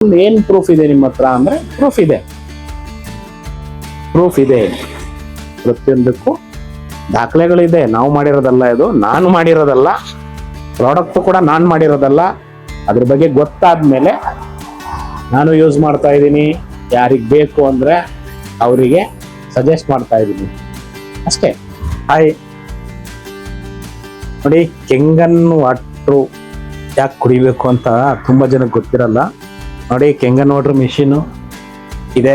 ಏನ್ ಪ್ರೂಫ್ ಇದೆ ನಿಮ್ಮ ಹತ್ರ ಅಂದ್ರೆ ಪ್ರೂಫ್ ಇದೆ ಪ್ರತಿಯೊಂದಕ್ಕೂ ದಾಖಲೆಗಳಿದೆ. ನಾವು ಮಾಡಿರೋದಲ್ಲ, ಇದು ನಾನು ಮಾಡಿರೋದಲ್ಲ, ಪ್ರಾಡಕ್ಟ್ ಕೂಡ ನಾನು ಮಾಡಿರೋದಲ್ಲ. ಅದ್ರ ಬಗ್ಗೆ ಗೊತ್ತಾದ್ಮೇಲೆ ನಾನು ಯೂಸ್ ಮಾಡ್ತಾ ಇದ್ದೀನಿ. ಯಾರಿಗೆ ಬೇಕು ಅಂದ್ರೆ ಅವರಿಗೆ ಸಜೆಸ್ಟ್ ಮಾಡ್ತಾ ಇದ್ದೀನಿ ಅಷ್ಟೇ. ಹಾಯ್ ನೋಡಿ, ಕೆಂಗನ್ ವಾಟ್ರು ಯಾಕೆ ಕುಡಿಬೇಕು ಅಂತ ತುಂಬಾ ಜನಕ್ಕೆ ಗೊತ್ತಿರಲ್ಲ. ನೋಡಿ, ಕೆಂಗನ್ ವಾಟರ್ ಮಿಷಿನ್ ಇದೆ.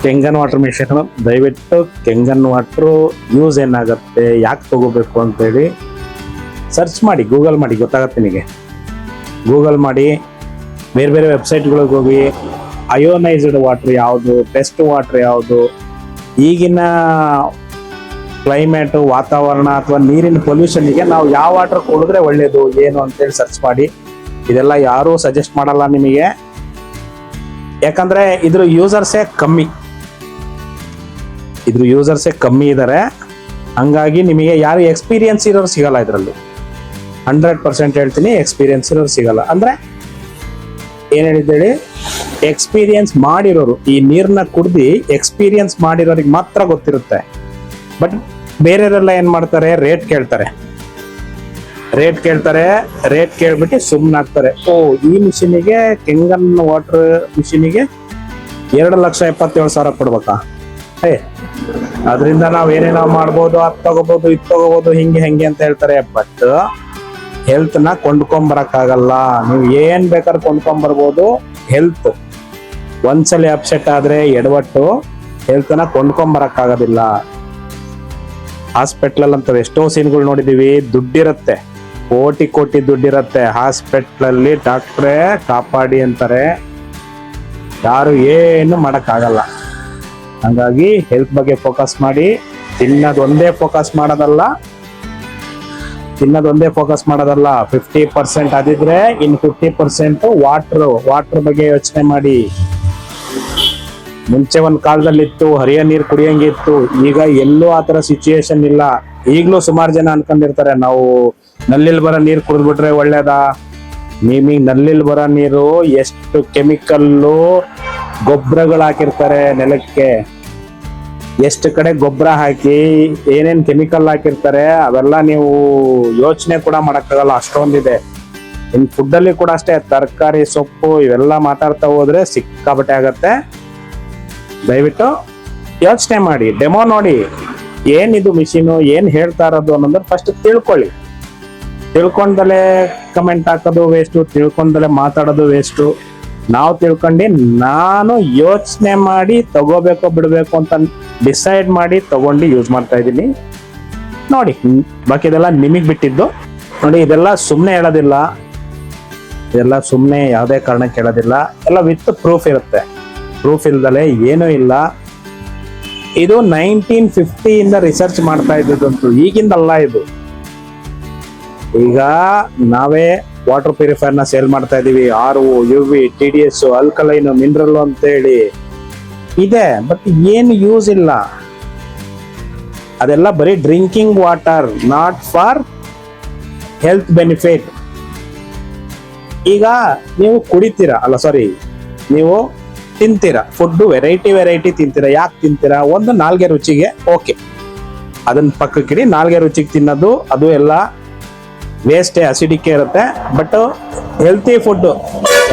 ಕೆಂಗನ್ ವಾಟರ್ ಮಿಷಿನ್ ದಯವಿಟ್ಟು ಕೆಂಗನ್ ವಾಟ್ರು ಯೂಸ್ ಏನಾಗುತ್ತೆ, ಯಾಕೆ ತಗೋಬೇಕು ಅಂತೇಳಿ ಸರ್ಚ್ ಮಾಡಿ, ಗೂಗಲ್ ಮಾಡಿ, ಗೊತ್ತಾಗತ್ತೆ ನಿಮಗೆ. ಗೂಗಲ್ ಮಾಡಿ, ಬೇರೆ ಬೇರೆ ವೆಬ್ಸೈಟ್ಗಳಿಗೆ ಹೋಗಿ ಅಯೋನೈಸ್ಡ್ ವಾಟರ್ ಯಾವುದು, ಟೆಸ್ಟ್ ವಾಟರ್ ಯಾವುದು, ಈಗಿನ ಕ್ಲೈಮೇಟು, ವಾತಾವರಣ ಅಥವಾ ನೀರಿನ ಪೊಲ್ಯೂಷನ್ಗೆ ನಾವು ಯಾವ ವಾಟರ್ ಕುಡಿದ್ರೆ ಒಳ್ಳೇದು ಏನು ಅಂತೇಳಿ ಸರ್ಚ್ ಮಾಡಿ. ಇದೆಲ್ಲ ಯಾರೂ ಸಜೆಸ್ಟ್ ಮಾಡಲ್ಲ ನಿಮಗೆ, ಯಾಕಂದ್ರೆ ಇದ್ರ ಯೂಸರ್ಸೇ ಕಮ್ಮಿ ಇದ್ದಾರೆ. ಹಂಗಾಗಿ ನಿಮಗೆ ಯಾರು ಎಕ್ಸ್ಪೀರಿಯನ್ಸ್ ಇರೋರು ಸಿಗಲ್ಲ ಇದರಲ್ಲಿ. 100% ಹೇಳ್ತೀನಿ, ಎಕ್ಸ್ಪೀರಿಯನ್ಸ್ ಇರೋರು ಸಿಗಲ್ಲ. ಅಂದ್ರೆ ಏನ್ ಹೇಳಿದ್ದೇಳಿ, ಎಕ್ಸ್ಪೀರಿಯನ್ಸ್ ಮಾಡಿರೋರು, ಈ ನೀರ್ನ ಕುಡ್ದು ಎಕ್ಸ್ಪೀರಿಯನ್ಸ್ ಮಾಡಿರೋರಿಗೆ ಮಾತ್ರ ಗೊತ್ತಿರುತ್ತೆ. ಬಟ್ ಬೇರೆಯವರೆಲ್ಲ ಏನ್ ಮಾಡ್ತಾರೆ, ರೇಟ್ ಕೇಳ್ಬಿಟ್ಟು ಸುಮ್ಮನಾಗ್ತಾರೆ. ಈ ಮಿಷಿನಿಗೆ, ಕೆಂಗನ್ ವಾಟರ್ ಮಿಷಿನಿಗೆ 2,77,000 ಕೊಡ್ಬೇಕಾ? ಅದರಿಂದ ನಾವ್ ಏನೇನೋ ಮಾಡ್ಬೋದು, ಅದು ತಗೋಬಹುದು, ಇದು ತಗೋಬಹುದು, ಹಿಂಗೆ ಅಂತ ಹೇಳ್ತಾರೆ. ಬಟ್ ಹೆಲ್ತ್ ನ ಕೊಂಡ್ಕೊಂಬರಕ್ಕಾಗಲ್ಲ. ನೀವು ಏನ್ ಬೇಕಾದ್ರೂ ಕೊಂಡ್ಕೊಂಬರ್ಬೋದು. ಹೆಲ್ತ್ ಒಂದ್ಸಲಿ ಅಪ್ಸೆಟ್ ಆದ್ರೆ ಎಡವಟ್ಟು ಹೆಲ್ತ್ ನ ಕೊಂಡ್ಕೊಂಬರಕ್ಕಾಗೋದಿಲ್ಲ. ಹಾಸ್ಪಿಟ್ಲಲ್ಲಿ ಅಂತ ಎಷ್ಟೋ ಸೀನ್ಗಳು ನೋಡಿದೀವಿ. ದುಡ್ಡಿರತ್ತೆ, ಕೋಟಿ ದುಡ್ಡಿರತ್ತೆ ಹಾಸ್ಪಿಟ್ಲಲ್ಲಿ. ಡಾಕ್ಟ್ರೇ ಕಾಪಾಡಿ ಅಂತಾರೆ, ಯಾರು ಏನು ಮಾಡಕ್ಕಾಗಲ್ಲ. ಹಂಗಾಗಿ ಹೆಲ್ತ್ ಬಗ್ಗೆ ಫೋಕಸ್ ಮಾಡಿ. ತಿನ್ನೋದೊಂದೇ ಫೋಕಸ್ ಮಾಡೋದಲ್ಲ, 50% ಅದಿದ್ರೆ ಇನ್ನು 50% ವಾಟರ್ ಬಗ್ಗೆ ಯೋಚನೆ ಮಾಡಿ. ಮುಂಚೆ ಒಂದ್ ಕಾಲದಲ್ಲಿತ್ತು, ಹರಿಯ ನೀರು ಕುಡಿಯಂಗಿತ್ತು. ಈಗ ಎಲ್ಲೂ ಆತರ ಸಿಚುಯೇಷನ್ ಇಲ್ಲ. ಈಗ್ಲೂ ಸುಮಾರು ಜನ ಅನ್ಕೊಂಡಿರ್ತಾರೆ, ನಾವು ನಲ್ಲಿಲ್ ಬರೋ ನೀರು ಕುಡಿದ್ಬಿಟ್ರೆ ಒಳ್ಳೇದಾ? ನಿಮಗೆ ನಲ್ಲಿಲ್ ಬರೋ ನೀರು ಎಷ್ಟು ಕೆಮಿಕಲ್ಲು, ಗೊಬ್ಬರಗಳು ಹಾಕಿರ್ತಾರೆ ನೆಲಕ್ಕೆ, ಎಷ್ಟು ಕಡೆ ಗೊಬ್ಬರ ಹಾಕಿ ಏನೇನ್ ಕೆಮಿಕಲ್ ಹಾಕಿರ್ತಾರೆ, ಅವೆಲ್ಲ ನೀವು ಯೋಚನೆ ಕೂಡ ಮಾಡಕ್ಕಾಗಲ್ಲ, ಅಷ್ಟೊಂದಿದೆ. ಇನ್ ಫುಡ್ ಅಲ್ಲಿ ಕೂಡ ಅಷ್ಟೇ, ತರಕಾರಿ, ಸೊಪ್ಪು ಇವೆಲ್ಲ ಮಾತಾಡ್ತಾ ಹೋದ್ರೆ ಸಿಕ್ಕಾಬಟ್ಟೆ ಆಗತ್ತೆ. ದಯವಿಟ್ಟು ಯೋಚನೆ ಮಾಡಿ, ಡೆಮೋ ನೋಡಿ, ಏನಿದು ಮಿಷಿನು, ಏನ್ ಹೇಳ್ತಾ ಇರೋದು ಅನ್ನೋದ್ರ ಫಸ್ಟ್ ತಿಳ್ಕೊಳ್ಳಿ. ತಿಳ್ಕೊಂಡಲೆ ಕಮೆಂಟ್ ಹಾಕೋದು ವೇಸ್ಟು, ತಿಳ್ಕೊಂಡಲೆ ಮಾತಾಡೋದು ವೇಸ್ಟು. ನಾವು ತಿಳ್ಕೊಂಡು ನಾನು ಯೋಚನೆ ಮಾಡಿ ತಗೋಬೇಕೋ ಬಿಡ್ಬೇಕು ಅಂತ ಡಿಸೈಡ್ ಮಾಡಿ ತಗೊಂಡು ಯೂಸ್ ಮಾಡ್ತಾ ಇದ್ದೀನಿ. ನೋಡಿ, ಬಾಕಿದೆಲ್ಲ ನಿಮಗ್ ಬಿಟ್ಟಿದ್ದು. ನೋಡಿ, ಇದೆಲ್ಲ ಸುಮ್ಮನೆ ಹೇಳೋದಿಲ್ಲ, ಇದೆಲ್ಲ ಸುಮ್ಮನೆ ಯಾವುದೇ ಕಾರಣಕ್ಕೆ ಹೇಳೋದಿಲ್ಲ. ಎಲ್ಲ ವಿತ್ ಪ್ರೂಫ್ ಇರುತ್ತೆ. ಪ್ರೂಫ್ ಇಲ್ದಲೆ ಏನೂ ಇಲ್ಲ. ಇದು 1950 ಇಂದ ರಿಸರ್ಚ್ ಮಾಡ್ತಾ ಇದ್ದಂತೂ, ಈಗಿಂದಲ್ಲ ಇದು. ಈಗ ನಾವೇ ವಾಟರ್ ಪ್ಯೂರಿಫೈರ್ ನ ಸೇಲ್ ಮಾಡ್ತಾ ಇದೀವಿ. RO, UV, TDS, alkaline, mineral ಅಂತ ಹೇಳಿ ಇದೆ. ಬಟ್ ಏನು ಯೂಸ್ ಇಲ್ಲ. ಅದೆಲ್ಲ ಬರೀ drinking water, not for health benefit. ಈಗ ನೀವು ಕುಡಿತೀರಾ, ನೀವು ತಿಂತೀರಾ, ಫುಡ್ ವೆರೈಟಿ ತಿಂತೀರಾ. ಯಾಕೆ ತಿಂತೀರಾ? ಒಂದು ನಾಲ್ಗೆ ರುಚಿಗೆ, ಓಕೆ, ಅದನ್ನ ಪಕ್ಕಕ್ಕಿಡಿ. ನಾಲ್ಗೆ ರುಚಿಗೆ ತಿನ್ನೋದು ಅದು ಎಲ್ಲ ವೇಸ್ಟೇ, ಅಸಿಡಿಕೆ ಇರುತ್ತೆ. ಬಟ್ ಹೆಲ್ತಿ ಫುಡ್,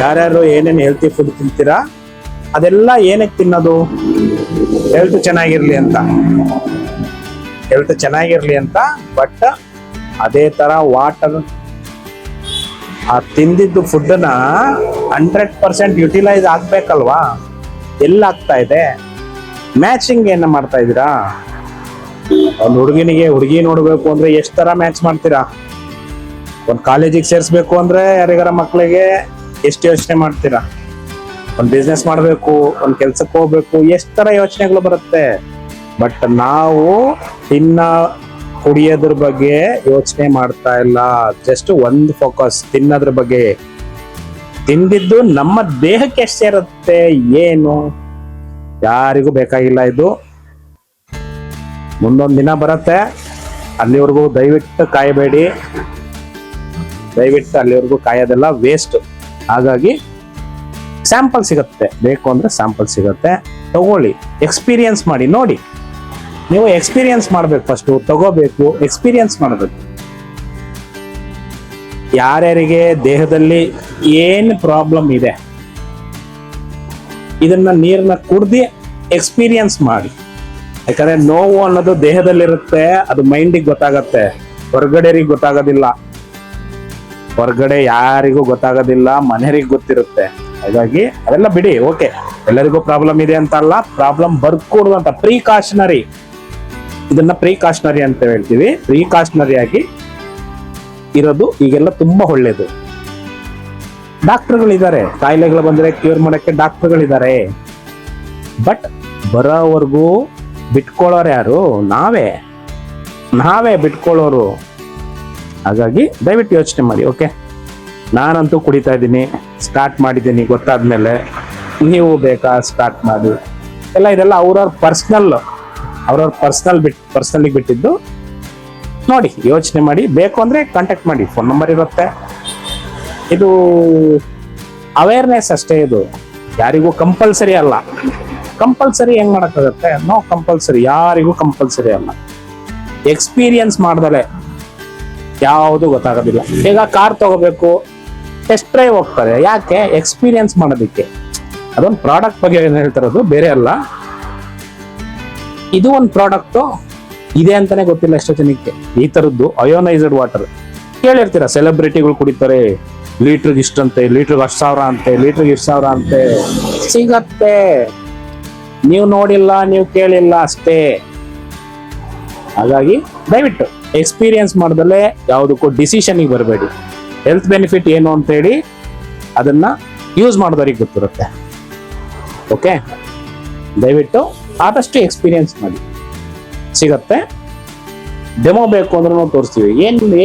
ಯಾರ್ಯಾರು ಏನೇನು ಹೆಲ್ತಿ ಫುಡ್ ತಿಂತೀರಾ, ಅದೆಲ್ಲ ಏನಕ್ಕೆ ತಿನ್ನೋದು? ಹೆಲ್ತ್ ಚೆನ್ನಾಗಿರ್ಲಿ ಅಂತ. ಬಟ್ ಅದೇ ತರ ವಾಟರ್, ಆ ತಿಂದಿದ್ದು ಫುಡ್ನ 100% ಯುಟಿಲೈಸ್ ಆಗ್ಬೇಕಲ್ವಾ? ಎಲ್ಲ ಆಗ್ತಾ ಇದೆ? ಮ್ಯಾಚಿಂಗ್ ಏನ ಮಾಡ್ತಾ ಇದ್ದೀರಾ? ಒಂದು ಹುಡುಗಿ ನೋಡ್ಬೇಕು ಅಂದ್ರೆ ಎಷ್ಟು ತರ ಮ್ಯಾಚ್ ಮಾಡ್ತೀರಾ? ಒಂದು ಕಾಲೇಜಿಗೆ ಸೇರಿಸ್ಬೇಕು ಅಂದ್ರೆ ಯಾರಿಗಾರ ಮಕ್ಕಳಿಗೆ ಎಷ್ಟು ಯೋಚನೆ ಮಾಡ್ತೀರಾ? ಒಂದು ಬಿಸ್ನೆಸ್ ಮಾಡಬೇಕು, ಒಂದು ಕೆಲ್ಸಕ್ಕೆ ಹೋಗ್ಬೇಕು, ಎಷ್ಟು ತರ ಯೋಚನೆಗಳು ಬರುತ್ತೆ. ಬಟ್ ನಾವು ಕುಡಿಯೋದ್ರ ಬಗ್ಗೆ ಯೋಚನೆ ಮಾಡ್ತಾ ಇಲ್ಲ. ಜಸ್ಟ್ ಒಂದು ಫೋಕಸ್, ತಿನ್ನೋದ್ರ ಬಗ್ಗೆ. ತಿಂದಿದ್ದು ನಮ್ಮ ದೇಹಕ್ಕೆ ಎಷ್ಟು ಸೇರುತ್ತೆ ಏನು ಯಾರಿಗೂ ಬೇಕಾಗಿಲ್ಲ. ಇದು ಮುಂದೊಂದು ದಿನ ಬರುತ್ತೆ, ಅಲ್ಲಿವರೆಗೂ ದಯವಿಟ್ಟು ಕಾಯಬೇಡಿ. ಅಲ್ಲಿವರೆಗೂ ಕಾಯೋದೆಲ್ಲ ವೇಸ್ಟ್. ಹಾಗಾಗಿ ಸ್ಯಾಂಪಲ್ ಸಿಗುತ್ತೆ, ಬೇಕು ಅಂದ್ರೆ ಸ್ಯಾಂಪಲ್ ಸಿಗುತ್ತೆ, ತಗೊಳ್ಳಿ, ಎಕ್ಸ್ಪೀರಿಯನ್ಸ್ ಮಾಡಿ ನೋಡಿ. ನೀವು ಎಕ್ಸ್ಪೀರಿಯನ್ಸ್ ಮಾಡ್ಬೇಕು, ಫಸ್ಟ್ ತಗೋಬೇಕು, ಎಕ್ಸ್ಪೀರಿಯನ್ಸ್ ಮಾಡಬೇಕು. ಯಾರ್ಯಾರಿಗೆ ದೇಹದಲ್ಲಿ ಏನ್ ಪ್ರಾಬ್ಲಮ್ ಇದೆ ಇದನ್ನ ನೀರನ್ನ ಕುಡ್ದು ಎಕ್ಸ್ಪೀರಿಯನ್ಸ್ ಮಾಡಿ. ಯಾಕಂದ್ರೆ ನೋವು ಅನ್ನೋದು ದೇಹದಲ್ಲಿರುತ್ತೆ, ಅದು ಮೈಂಡಿಗೆ ಗೊತ್ತಾಗತ್ತೆ, ಹೊರಗಡೆರಿಗೆ ಗೊತ್ತಾಗೋದಿಲ್ಲ. ಹೊರಗಡೆ ಯಾರಿಗೂ ಗೊತ್ತಾಗೋದಿಲ್ಲ, ಮನೆಯವರಿಗೆ ಗೊತ್ತಿರುತ್ತೆ. ಹಾಗಾಗಿ ಅದೆಲ್ಲ ಬಿಡಿ, ಓಕೆ, ಎಲ್ಲರಿಗೂ ಪ್ರಾಬ್ಲಮ್ ಇದೆ ಅಂತ ಅಲ್ಲ, ಪ್ರಾಬ್ಲಮ್ ಬರ್ಕೂಡ್ದು ಅಂತ ಪ್ರಿಕಾಷನರಿ, ಇದನ್ನ ಪ್ರಿಕಾಷನರಿ ಅಂತ ಹೇಳ್ತೀವಿ. ಪ್ರಿಕಾಷನರಿ ಆಗಿ ಇರೋದು ಈಗೆಲ್ಲ ತುಂಬಾ ಒಳ್ಳೇದು. ಡಾಕ್ಟರ್ಗಳಿದ್ದಾರೆ, ಕಾಯಿಲೆಗಳು ಬಂದ್ರೆ ಕ್ಯೂರ್ ಮಾಡಕ್ಕೆ ಡಾಕ್ಟರ್ಗಳಿದ್ದಾರೆ. ಬಟ್ ಬರೋವರೆಗೂ ಬಿಟ್ಕೊಳ್ಳೋರು ಯಾರು? ನಾವೇ ಬಿಟ್ಕೊಳ್ಳೋರು. ಹಾಗಾಗಿ ದಯವಿಟ್ಟು ಯೋಚನೆ ಮಾಡಿ. ಓಕೆ, ನಾನಂತೂ ಕುಡಿತಾ ಇದ್ದೀನಿ, ಸ್ಟಾರ್ಟ್ ಮಾಡಿದ್ದೀನಿ, ಗೊತ್ತಾದ್ಮೇಲೆ ನೀವು ಬೇಕಾ ಸ್ಟಾರ್ಟ್ ಮಾಡಿ. ಇದೆಲ್ಲ ಅವ್ರವ್ರ ಪರ್ಸನಲ್ ಬಿಟ್ಟಿದ್ದು. ನೋಡಿ, ಯೋಚನೆ ಮಾಡಿ, ಬೇಕು ಅಂದ್ರೆ ಕಾಂಟ್ಯಾಕ್ಟ್ ಮಾಡಿ, ಫೋನ್ ನಂಬರ್ ಇರುತ್ತೆ. ಇದು ಅವೇರ್ನೆಸ್ ಅಷ್ಟೇ, ಇದು ಯಾರಿಗೂ ಕಂಪಲ್ಸರಿ ಅಲ್ಲ. ಕಂಪಲ್ಸರಿ ಹೆಂಗ್ ಮಾಡಕ್ಕಾಗತ್ತೆ? ನೋ ಕಂಪಲ್ಸರಿ, ಯಾರಿಗೂ ಕಂಪಲ್ಸರಿ ಅಲ್ಲ. ಎಕ್ಸ್ಪೀರಿಯನ್ಸ್ ಮಾಡ್ದಲೆ ಯಾವುದು ಗೊತ್ತಾಗೋದಿಲ್ಲ. ಈಗ ಕಾರ್ ತಗೋಬೇಕು, ಟೆಸ್ಟ್ ಡ್ರೈವ್ ಹೋಗ್ತಾರೆ, ಯಾಕೆ? ಎಕ್ಸ್ಪೀರಿಯನ್ಸ್ ಮಾಡೋದಿಕ್ಕೆ. ಅದೊಂದು ಪ್ರಾಡಕ್ಟ್ ಬಗ್ಗೆ ಹೇಳ್ತಿರೋದು, ಬೇರೆ ಅಲ್ಲ. ಇದು ಒಂದು ಪ್ರಾಡಕ್ಟ್ ಇದೆ ಅಂತಾನೆ ಗೊತ್ತಿಲ್ಲ ಎಷ್ಟೋ ಜನಕ್ಕೆ. ಈ ತರದ್ದು ಅಯೋನೈಸ್ಡ್ ವಾಟರ್ ಕೇಳಿರ್ತೀರ, ಸೆಲೆಬ್ರಿಟಿಗಳು ಕುಡಿತಾರೆ, ಲೀಟರ್ಗೆ ಇಷ್ಟಂತೆ, ಲೀಟರ್ಗೆ 10,000 ಅಂತೆ, ಲೀಟರ್ಗೆ 10,000 ಅಂತೆ. ಸಿಗತ್ತೆ, ನೀವು ನೋಡಿಲ್ಲ, ನೀವು ಕೇಳಿಲ್ಲ ಅಷ್ಟೇ. ಹಾಗಾಗಿ ದಯವಿಟ್ಟು ಎಕ್ಸ್ಪೀರಿಯನ್ಸ್ ಮಾಡ್ದಲ್ಲೇ ಯಾವುದಕ್ಕೂ ಡಿಸಿಷನ್ಗೆ ಬರಬೇಡಿ. ಹೆಲ್ತ್ ಬೆನಿಫಿಟ್ ಏನು ಅಂತ ಹೇಳಿ ಅದನ್ನ ಯೂಸ್ ಮಾಡಿದವ್ರಿಗೆ ಗೊತ್ತಿರುತ್ತೆ. ಓಕೆ, ದಯವಿಟ್ಟು ಆದಷ್ಟು ಎಕ್ಸ್ಪೀರಿಯನ್ಸ್ ಮಾಡಿ, ಸಿಗತ್ತೆ. ಡೆಮೋ ಬೇಕು ಅಂದ್ರೂ ತೋರಿಸ್ತೀವಿ.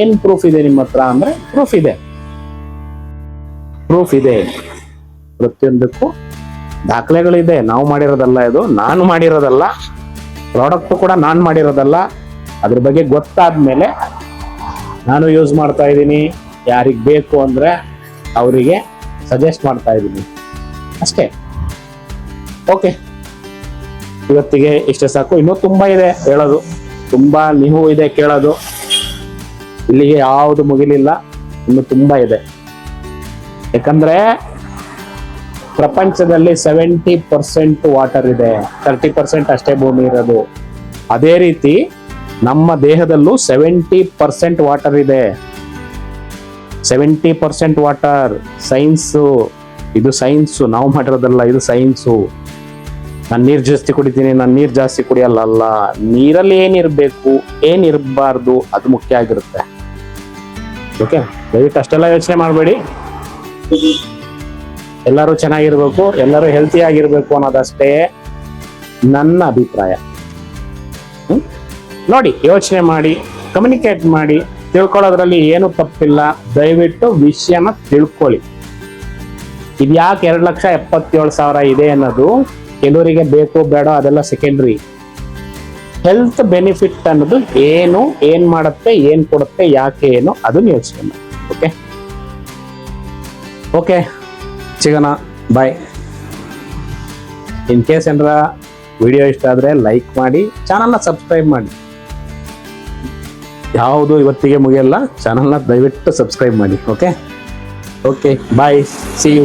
ಏನ್ ಪ್ರೂಫ್ ಇದೆ ನಿಮ್ಮ ಹತ್ರ ಅಂದ್ರೆ, ಪ್ರೂಫ್ ಇದೆ, ಪ್ರತಿಯೊಂದಕ್ಕೂ ದಾಖಲೆಗಳಿದೆ. ನಾವು ಮಾಡಿರೋದಲ್ಲ, ಇದು ನಾನು ಮಾಡಿರೋದಲ್ಲ, ಪ್ರಾಡಕ್ಟ್ ಕೂಡ ನಾನು ಮಾಡಿರೋದಲ್ಲ. ಅದ್ರ ಬಗ್ಗೆ ಗೊತ್ತಾದ್ಮೇಲೆ ನಾನು ಯೂಸ್ ಮಾಡ್ತಾ ಇದ್ದೀನಿ. ಯಾರಿಗೆ ಬೇಕು ಅಂದ್ರೆ ಅವರಿಗೆ ಸಜೆಸ್ಟ್ ಮಾಡ್ತಾ ಇದ್ದೀನಿ ಅಷ್ಟೇ. ಓಕೆ, ಇವತ್ತಿಗೆ ಇಷ್ಟೇ ಸಾಕು. ಇನ್ನೂ ತುಂಬಾ ಇದೆ ಹೇಳೋದು, ತುಂಬಾ ನೀವು ಇದೆ ಕೇಳೋದು. ಇಲ್ಲಿಗೆ ಯಾವುದು ಮುಗಿಲಿಲ್ಲ, ಇನ್ನು ತುಂಬಾ ಇದೆ. ಯಾಕಂದ್ರೆ ಪ್ರಪಂಚದಲ್ಲಿ 70% ವಾಟರ್ ಇದೆ, 30% ಅಷ್ಟೇ ಭೂಮಿ ಇರೋದು. ಅದೇ ರೀತಿ ನಮ್ಮ ದೇಹದಲ್ಲೂ 70% ವಾಟರ್ ಇದೆ. 70% ವಾಟರ್. ಸೈನ್ಸು ಇದು, ಸೈನ್ಸು ನಾವು ಮಾಡಿರೋದಲ್ಲ, ಇದು ಸೈನ್ಸು. ನಾನು ನೀರು ಜಾಸ್ತಿ ಕುಡಿತೀನಿ, ನಾನು ನೀರು ಜಾಸ್ತಿ ಕುಡಿಯಲ್ಲ. ಅಲ್ಲ, ನೀರಲ್ಲಿ ಏನಿರ್ಬೇಕು, ಏನಿರಬಾರ್ದು ಅದು ಮುಖ್ಯ ಆಗಿರುತ್ತೆ. ಓಕೆ, ದಯವಿಟ್ಟು ಅಷ್ಟೆಲ್ಲ ಯೋಚನೆ ಮಾಡಬೇಡಿ. ಎಲ್ಲರೂ ಚೆನ್ನಾಗಿರ್ಬೇಕು, ಎಲ್ಲರೂ ಹೆಲ್ತಿ ಆಗಿರ್ಬೇಕು ಅನ್ನೋದಷ್ಟೇ ನನ್ನ ಅಭಿಪ್ರಾಯ. ನೋಡಿ, ಯೋಚನೆ ಮಾಡಿ, ಕಮ್ಯುನಿಕೇಟ್ ಮಾಡಿ, ತಿಳ್ಕೊಳ್ಳೋದ್ರಲ್ಲಿ ಏನು ತಪ್ಪಿಲ್ಲ. ದಯವಿಟ್ಟು ವಿಷಯನ ತಿಳ್ಕೊಳ್ಳಿ. ಇದ್ಯಾಕೆ 2,77,000 ಇದೆ ಅನ್ನೋದು ಕೆಲವರಿಗೆ ಬೇಕು ಬೇಡ ಅದೆಲ್ಲ ಸೆಕೆಂಡ್ರಿ. ಹೆಲ್ತ್ ಬೆನಿಫಿಟ್ ಅನ್ನೋದು ಏನ್ ಮಾಡುತ್ತೆ, ಏನ್ ಕೊಡುತ್ತೆ, ಯಾಕೆ ಏನು, ಅದನ್ನ ಯೋಚನೆ ಮಾಡಿ. ಓಕೆ, ಸಿಗೋಣ, ಬಾಯ್. ಇನ್ ಕೇಸ್ ಏನಾರ ವಿಡಿಯೋ ಇಷ್ಟ ಆದ್ರೆ ಲೈಕ್ ಮಾಡಿ, ಚಾನಲ್ನ ಸಬ್ಸ್ಕ್ರೈಬ್ ಮಾಡಿ. ಯಾವುದು ಇವತ್ತಿಗೆ ಮುಗಿಯಲ್ಲ, ಚಾನಲ್ನ ದಯವಿಟ್ಟು ಸಬ್ಸ್ಕ್ರೈಬ್ ಮಾಡಿ. Okay, bye, see you.